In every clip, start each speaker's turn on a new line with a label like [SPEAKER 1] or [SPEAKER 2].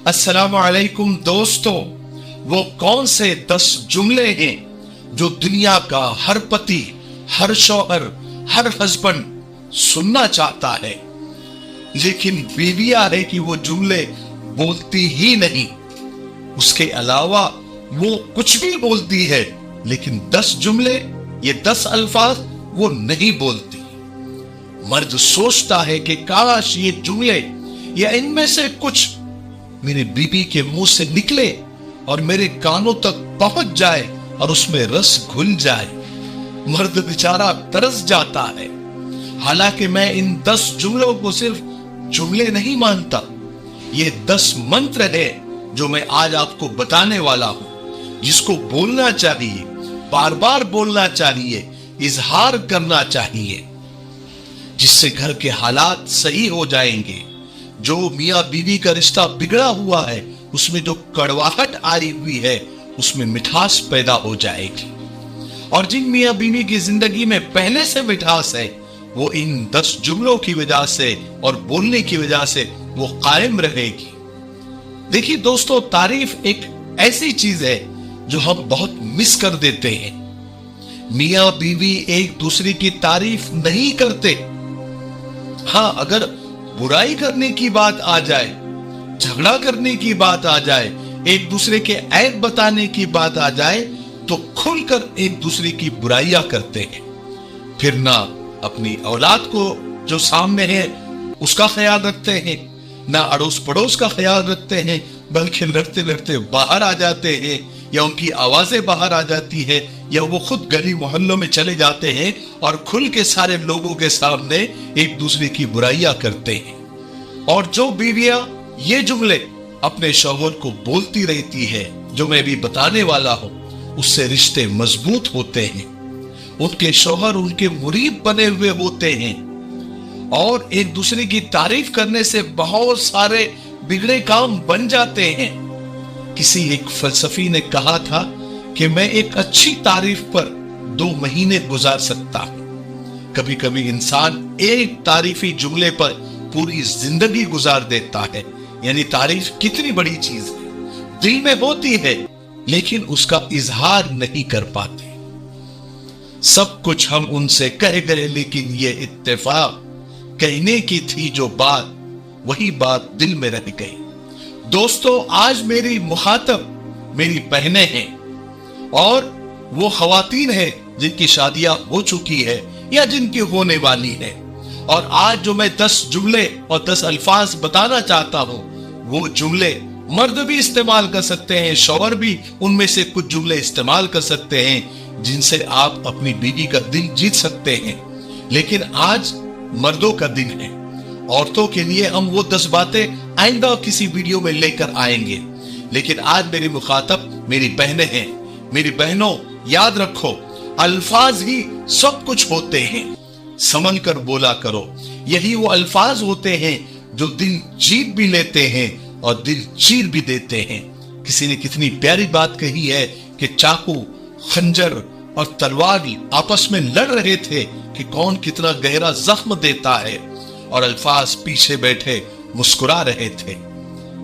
[SPEAKER 1] अस्सलाम वालेकुम दोस्तों, वो कौन से 10 जुमले हैं जो दुनिया का हर पति, हर शौहर, हर हस्बैंड सुनना चाहता है, लेकिन बीवियां है कि वो जुमले बोलती ही नहीं। उसके अलावा वो कुछ भी बोलती है, लेकिन 10 जुमले, ये 10 अल्फाज वो नहीं बोलती। मर्द सोचता है कि काश ये जुमले या इनमें से कुछ मेरी बीवी के मुंह से निकले और मेरे कानों तक पहुंच जाए और उसमें रस घुल जाए। मर्द बेचारा तरस जाता है। हालांकि मैं इन 10 जुमलों को सिर्फ जुमले नहीं मानता, ये 10 मंत्र है जो मैं आज आपको बताने वाला हूं, जिसको बोलना चाहिए, बार बार बोलना चाहिए, इजहार करना चाहिए, जिससे घर के हालात सही हो जाएंगे। जो मियां बीवी का रिश्ता बिगड़ा हुआ है, उसमें जो कड़वाहट आई हुई है, उसमें मिठास पैदा हो जाएगी। और जिन मियां बीवी की जिंदगी में पहले से मिठास है, वो इन 10 जुमलों की वजह से और बोलने की वजह से वो कायम रहेगी। देखिए दोस्तों, तारीफ एक ऐसी चीज है जो हम बहुत मिस कर देते हैं। मियां बीवी एक दूसरे की तारीफ नहीं करते। हाँ, अगर बुराई करने की बात आ जाए, झगड़ा करने की बात आ जाए, एक दूसरे के ऐब बताने की बात आ जाए, तो खुलकर एक दूसरे की बुराइयां करते हैं। फिर ना अपनी औलाद को जो सामने है उसका ख्याल रखते हैं, ना अड़ोस पड़ोस का ख्याल रखते हैं, बल्कि लड़ते लड़ते बाहर आ जाते हैं, या उनकी आवाजें बाहर आ जाती है, या वो खुद गली मोहल्लों में चले जाते हैं और खुल के सारे लोगों के सामने एक दूसरे की बुराइयां करते हैं। और जो बीवियां ये जुमले अपने शौहर को बोलती रहती है, जो मैं भी बताने वाला हूं, उससे रिश्ते मजबूत होते हैं, उनके शौहर उनके मुरीब बने हुए होते हैं, और एक दूसरे की तारीफ करने से बहुत सारे बिगड़े काम बन जाते हैं। किसी एक फलसफी ने कहा था कि मैं एक अच्छी तारीफ पर 2 महीने गुजार सकता हूं। कभी कभी इंसान एक तारीफी जुमले पर पूरी जिंदगी गुजार देता है। यानी तारीफ कितनी बड़ी चीज है, दिल में होती है, लेकिन उसका इजहार नहीं कर पाते। सब कुछ हम उनसे कह गए, लेकिन ये इत्तेफाक कहने की थी जो बात, वही बात दिल में रह गई। दोस्तों, आज मेरी मुखातब मेरी बहनें हैं, और वो खवातीन हैं जिनकी शादियां हो चुकी है या जिनकी होने वाली है। और आज जो मैं 10 जुमले और 10 अल्फाज बताना चाहता हूं, वो जुमले मर्द भी इस्तेमाल कर सकते हैं, शौहर भी उनमें से कुछ जुमले इस्तेमाल कर सकते हैं, जिनसे आप अपनी बीवी का दिल जीत सकते हैं। लेकिन आज मर्दों का दिन है। औरतों के लिए हम वो 10 बातें आइंदा किसी वीडियो में लेकर आएंगे, लेकिन आज मेरी मुखातब मेरी बहनें हैं। मेरी बहनों, याद रखो, अल्फाज ही सब कुछ होते हैं। संभल कर बोला करो। यही वो अल्फाज होते हैं जो दिल जीत भी लेते हैं और दिल चीर भी देते हैं। किसी ने कितनी प्यारी बात कही है कि चाकू, खंजर और तलवार आपस में लड़ रहे थे कि कौन कितना गहरा जख्म देता है, और अल्फाज पीछे बैठे मुस्कुरा रहे थे,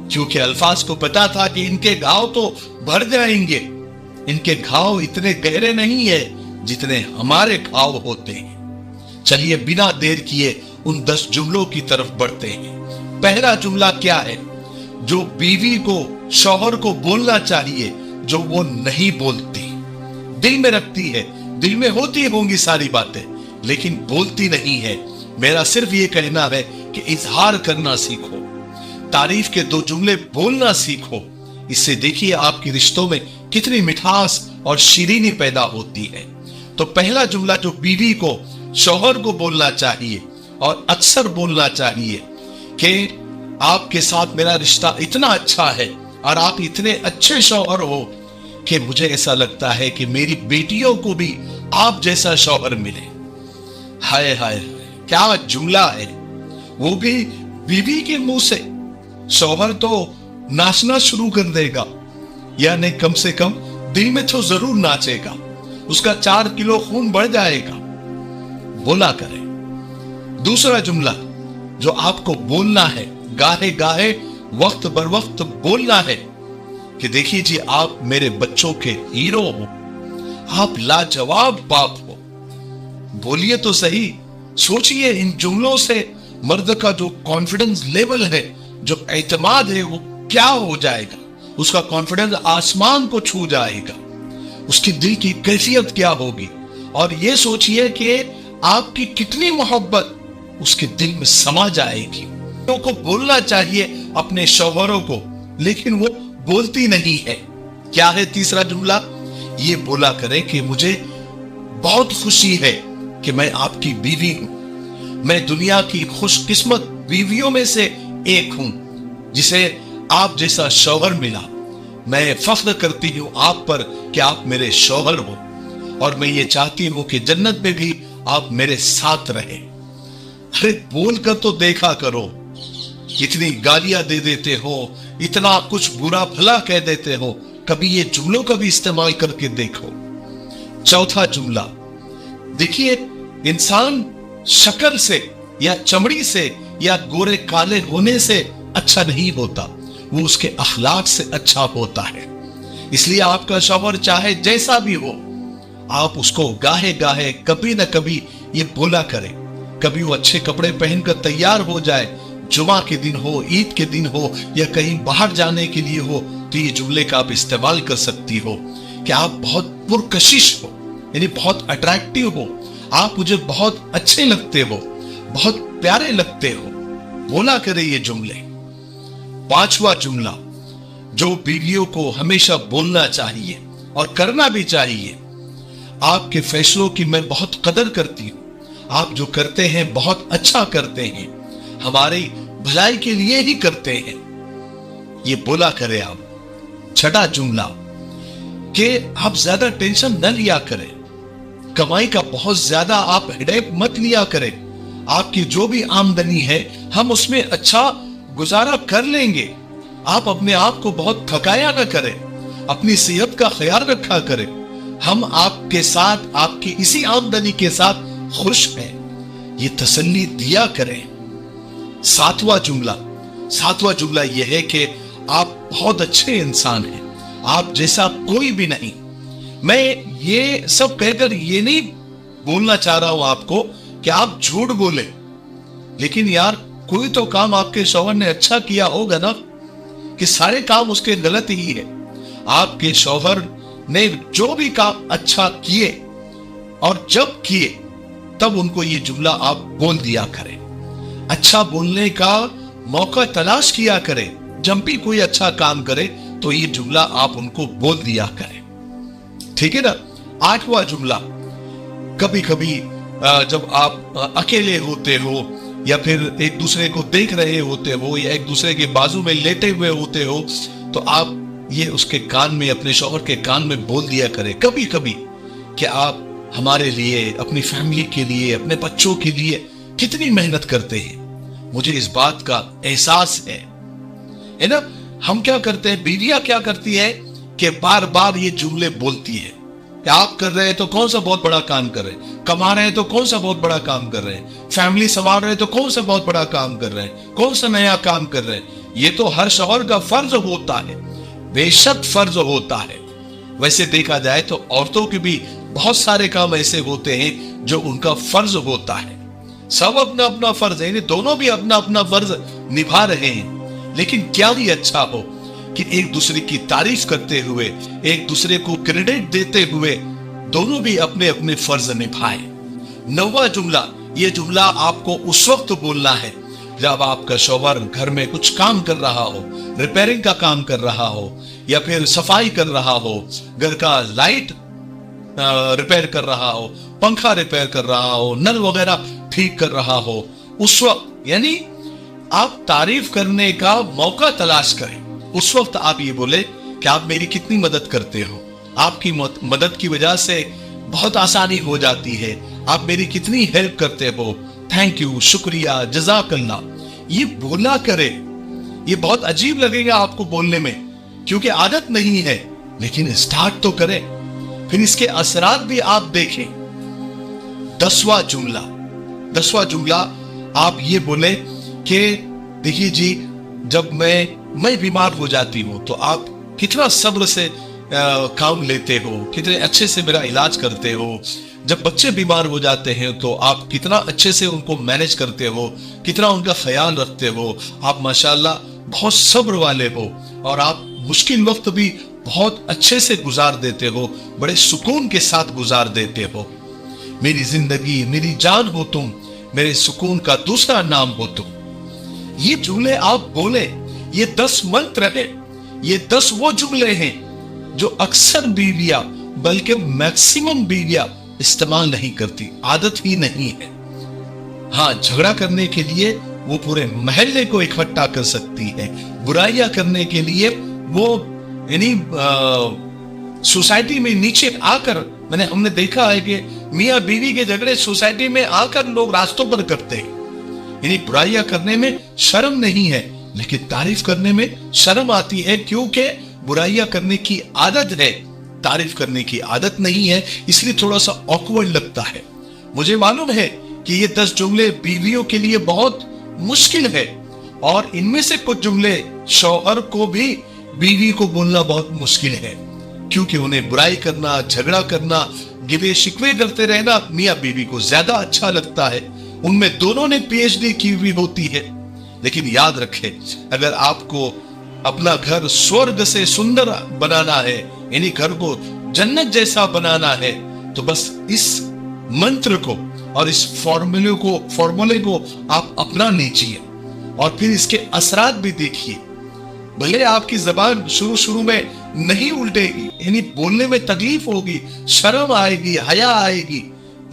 [SPEAKER 1] क्योंकि अल्फाज को पता था कि इनके घाव तो भर जाएंगे। इनके घाव इतने गहरे नहीं है जितने हमारे घाव होते हैं। चलिए बिना देर किए उन 10 जुमलों की तरफ बढ़ते हैं। पहला जुमला क्या है जो बीवी को, शौहर को बोलना चाहिए, जो वो नहीं बोलती, दिल में रखती है, दिल में होती होंगी सारी बातें, लेकिन बोलती नहीं है। मेरा सिर्फ ये कहना है कि इजहार करना सीखो, तारीफ के 2 जुमले बोलना सीखो। इससे देखिए आपके रिश्तों में कितनी मिठास और शीरीनी पैदा होती है। तो पहला जुमला जो बीवी को, शौहर को बोलना चाहिए और अक्सर बोलना चाहिए कि आपके साथ मेरा रिश्ता इतना अच्छा है और आप इतने अच्छे शौहर हो कि मुझे ऐसा लगता है कि मेरी बेटियों को भी आप जैसा शौहर मिले। हाय हाय, क्या जुमला है, वो भी बीवी के मुंह से। शौहर तो नाचना शुरू कर देगा, यानी कम से कम दिल में तो जरूर नाचेगा, उसका 4 किलो खून बढ़ जाएगा। बोला करें। दूसरा जुमला जो आपको बोलना है, गाहे गाहे वक्त बर वक्त बोलना है कि देखिए जी, आप मेरे बच्चों के हीरो हो, आप लाजवाब बाप हो। बोलिए तो सही, सोचिए इन जुमलों से मर्द का जो कॉन्फिडेंस लेवल है, जो एतमाद है, वो क्या हो जाएगा। उसका कॉन्फिडेंस आसमान को छू जाएगा। उसकी दिल की कैफियत क्या होगी। और ये सोचिए कि आपकी कितनी मोहब्बत उसके दिल में समा जाएगी। को बोलना चाहिए अपने शौहरों को, लेकिन वो बोलती नहीं है। क्या है तीसरा जुमला? ये बोला करें कि मुझे बहुत खुशी है कि मैं आपकी बीवी हूं, मैं दुनिया की खुशकिस्मत बीवियों में से एक हूं जिसे आप जैसा शौहर मिला। मैं फख्र करती हूं आप पर कि आप मेरे शौहर हो, और मैं ये चाहती हूं कि जन्नत में भी आप मेरे साथ रहे। अरे बोल कर तो देखा करो। इतनी गालियां दे देते हो, इतना कुछ बुरा भला कह देते हो, कभी ये जुमलों का भी इस्तेमाल करके देखो। चौथा जुमला, देखिए इंसान शक्ल से या चमड़ी से या गोरे काले होने से अच्छा नहीं होता, वो उसके अखलाक से अच्छा होता है। इसलिए आपका शौहर चाहे जैसा भी हो, आप उसको गाहे गाहे कभी न कभी ये बोला करें। कभी वो अच्छे कपड़े पहनकर तैयार हो जाए, जुमा के दिन हो, ईद के दिन हो, या कहीं बाहर जाने के लिए हो, तो ये जुमले का आप इस्तेमाल कर सकती हो कि आप बहुत पुरकशिश हो, यानी बहुत अट्रैक्टिव हो, आप मुझे बहुत अच्छे लगते हो, बहुत प्यारे लगते हो। बोला करे ये जुमले। पांचवा जुमला जो बीवियों को हमेशा बोलना चाहिए और करना भी चाहिए, आपके फैसलों की मैं बहुत कदर करती हूं, आप जो करते हैं बहुत अच्छा करते हैं, हमारी भलाई के लिए ही करते हैं। ये बोला करे आप। छठा जुमला कि आप ज्यादा टेंशन न लिया करें, कमाई का बहुत ज्यादा आप हेडेक मत लिया करें। आपकी जो भी आमदनी है हम उसमें अच्छा गुजारा कर लेंगे। आप अपने आप को बहुत थकाया न करें, अपनी सेहत का ख्याल रखा करें। हम आपके साथ, आपकी इसी आमदनी के साथ खुश हैं, ये तसल्ली दिया करें। सातवां जुमला यह है कि आप बहुत अच्छे इंसान हैं, आप जैसा कोई भी नहीं। मैं ये सब कहकर ये नहीं बोलना चाह रहा हूं आपको कि आप झूठ बोले, लेकिन यार कोई तो काम आपके शौहर ने अच्छा किया होगा ना, कि सारे काम उसके गलत ही है। आपके शौहर ने जो भी काम अच्छा किए और जब किए तब उनको ये जुमला आप बोल दिया करें। अच्छा बोलने का मौका तलाश किया करें। जब भी कोई अच्छा काम करे तो ये जुमला आप उनको बोल दिया करें, ठीक है ना। आठवां जुमला, कभी कभी जब आप अकेले होते हो या फिर एक दूसरे को देख रहे होते हो या एक दूसरे के बाजू में लेटे हुए होते हो, तो आप ये उसके कान में, अपने शौहर के कान में बोल दिया करें कभी कभी कि आप हमारे लिए, अपनी फैमिली के लिए, अपने बच्चों के लिए कितनी मेहनत करते हैं, मुझे इस बात का एहसास है ना। हम क्या करते हैं, बीवियां क्या करती है कि बार बार ये जुमले बोलती है कि आप कर रहे हैं तो कौन सा बहुत बड़ा काम कर रहे हैं, कमा रहे हैं तो कौन सा बहुत बड़ा काम कर रहे हैं, फैमिली संभाल रहे हैं तो कौन सा बहुत बड़ा काम कर रहे हैं, कौन सा नया काम कर रहे हैं। ये तो हर शौहर का फर्ज होता है, बेशक फर्ज होता है। वैसे देखा जाए तो औरतों के भी बहुत सारे काम ऐसे होते हैं जो उनका फर्ज होता है। सब अपना अपना फर्ज है, दोनों भी अपना अपना फर्ज निभा रहे हैं। लेकिन क्या ही अच्छा हो कि एक दूसरे की तारीफ करते हुए, एक दूसरे को क्रेडिट देते हुए दोनों भी अपने अपने फर्ज निभाए। नौवां जुमला, ये जुमला आपको उस वक्त बोलना है जब आपका शौहर घर में कुछ काम कर रहा हो, रिपेयरिंग का काम कर रहा हो या फिर सफाई कर रहा हो, घर का लाइट रिपेयर कर रहा हो, पंखा रिपेयर कर रहा हो, नल वगैरह ठीक कर रहा हो। उस वक्त यानी आप तारीफ करने का मौका तलाश करें। उस वक्त आप ये बोले कि आप मेरी कितनी मदद करते हो, आपकी मदद की वजह से बहुत आसानी हो जाती है, आप मेरी कितनी हेल्प करते हो, थैंक यू, शुक्रिया, जज़ाकल्लाह। ये बोला करे। ये बहुत अजीब लगेगा आपको बोलने में क्योंकि आदत नहीं है, लेकिन स्टार्ट तो करें, फिर इसके असरात भी आप देखें। 10वां जुमला आप ये बोले कि देखिए जी, जब मैं मैं बीमार हो जाती हूँ तो आप कितना सब्र से काम लेते हो, कितने अच्छे से मेरा इलाज करते हो। जब बच्चे बीमार हो जाते हैं तो आप कितना अच्छे से उनको मैनेज करते हो, कितना उनका ख्याल रखते हो। आप माशाल्लाह बहुत सब्र वाले हो और आप मुश्किल वक्त भी बहुत अच्छे से गुजार देते हो, बड़े सुकून के साथ गुजार देते हो। मेरी जिंदगी मेरी जान हो तुम, मेरे सुकून का दूसरा नाम हो तुम। ये जुमले आप बोले, ये 10 मंत्र है, ये 10 वो जुमले हैं जो अक्सर बीवियां बल्कि मैक्सिमम बीवियां इस्तेमाल नहीं करती, आदत ही नहीं है। हाँ, झगड़ा करने के लिए वो पूरे महल्ले को इकट्ठा कर सकती है, बुराइयां करने के लिए वो यानी सोसाइटी में नीचे आकर, हमने देखा है कि मियां बीवी के झगड़े सोसाइटी में आकर लोग रास्तों पर करते हैं। यानी बुराइयां करने में शर्म नहीं है, लेकिन तारीफ करने में शर्म आती है, क्योंकि बुराइयां करने की आदत है, तारीफ करने की आदत नहीं है, इसलिए थोड़ा सा ऑकवर्ड लगता है। मुझे मालूम है कि ये 10 जुमले बीवियों के लिए बहुत मुश्किल है और इनमें से कुछ जुमले शौहर को भी बीवी को बोलना बहुत मुश्किल है, क्योंकि उन्हें बुराई करना, झगड़ा करना, गिले शिकवे करते रहना मियां बीवी को ज्यादा अच्छा लगता है। उनमें दोनों ने पीएचडी की हुई होती है। लेकिन याद रखें, अगर आपको अपना घर स्वर्ग से सुंदर बनाना है, यानी घर को जन्नत जैसा बनाना है, तो बस इस मंत्र को और इस फॉर्मूले को आप अपना लीजिए और फिर इसके असरात भी देखिए। भले आपकी जबान शुरू में नहीं उल्टेगी, यानी बोलने में तकलीफ होगी, शर्म आएगी, हया आएगी,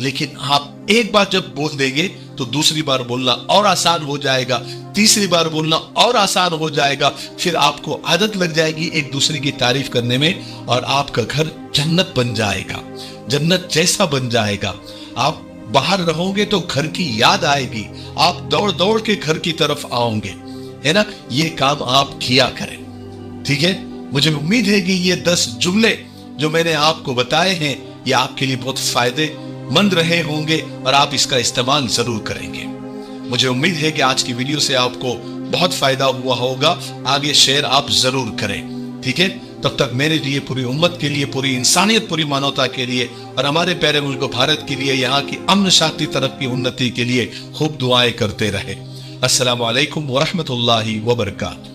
[SPEAKER 1] लेकिन आप एक बार जब बोल देंगे तो दूसरी बार बोलना और आसान हो जाएगा, तीसरी बार बोलना और आसान हो जाएगा। फिर आपको आदत लग जाएगी एक दूसरे की तारीफ करने में और आपका घर जन्नत बन जाएगा, जन्नत जैसा बन जाएगा। आप बाहर रहोगे तो घर की याद आएगी, आप दौड़ दौड़ के घर की तरफ आओगे, है ना। ये काम आप किया करें, ठीक है। मुझे उम्मीद है कि ये 10 जुमले जो मैंने आपको बताए हैं, ये आपके लिए बहुत फायदेमंद रहे होंगे और आप इसका इस्तेमाल जरूर करेंगे। मुझे उम्मीद है कि आज की वीडियो से आपको बहुत फायदा हुआ होगा। आगे शेयर आप जरूर करें, ठीक है। तब तक मेरे लिए, पूरी उम्मत के लिए, पूरी इंसानियत, पूरी मानवता के लिए और हमारे प्यारे मुल्क भारत के लिए, यहाँ की अमन शांति तरक्की उन्नति के लिए खूब दुआएं करते रहे। अस्सलामु अलैकुम व रहमतुल्लाहि व बरकातहू।